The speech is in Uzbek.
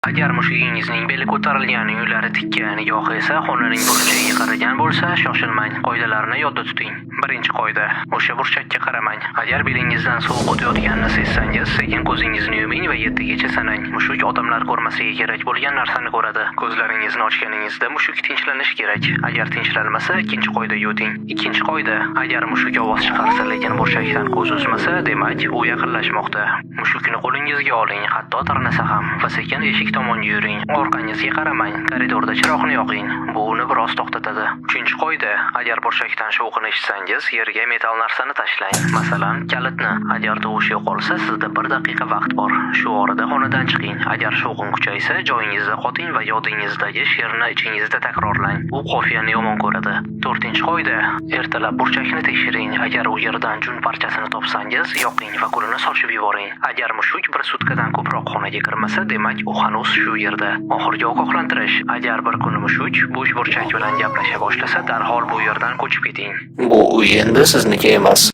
Agar mushugingizning beli ko'tarilgan, yunlari tikkan, yoki esa xonaning burchagiga qaragan bo'lsa, shoshilmang. Qoidalarni yodda tuting. Birinchi qoida: o'sha burchakka qaramang. Agar belingizdan sovuq o'tayotganini sezsangiz, sekin ko'zingizni yuming va 7 gacha sanang. Mushuk odamlar ko'rmasligi kerak bo'lgan narsani ko'radi. Ko'zlaringizni ochganingizda mushuk tinchlanishi kerak. Agar tinchlanmasa, ikkinchi qoidaga o'ting. Ikkinchi qoida: agar mushuk ovoz chiqarsa, lekin burchakdan ko'z uzmasa, demak, u yaqinlashmoqda. Mushukni qo'lingizga oling, hatto tirnasa ham, va sekin eshik tomonga yuring. Orqangizga qaramang. Koridorda chiroqni yoqing. Bu uni biroz to'xtatadi. Uchinchi qoida: agar burchakdan shovqin eshitsangiz, yerga metal narsani tashlang. Masalan, kalitni. Agar tovush yo'qolsa, sizda 1 daqiqa vaqt bor. Shu orada xonadan chiqing. Agar shovqin kuchaysa, joyingizda qoting va yodingizdagi she'rni ichingizda takrorlang. U qofiyani yomon ko'radi. 4-qoida: ertalab burchakni tekshiring. Agar u yerdan jun parchasini topsangiz, yoqing va qo'lini sochib yuboring. Agar mushuk 1 sutkadan ko'proq xonaga kirmasa, demak, u hanuz shu yerda. Oxirgi ogohlantirish: agar bir kuni mushuk bo'sh burchak bilan gaplasha boshlasa, darhol bu yerdan ko'chib keting. Bu uy endi sizniki emas.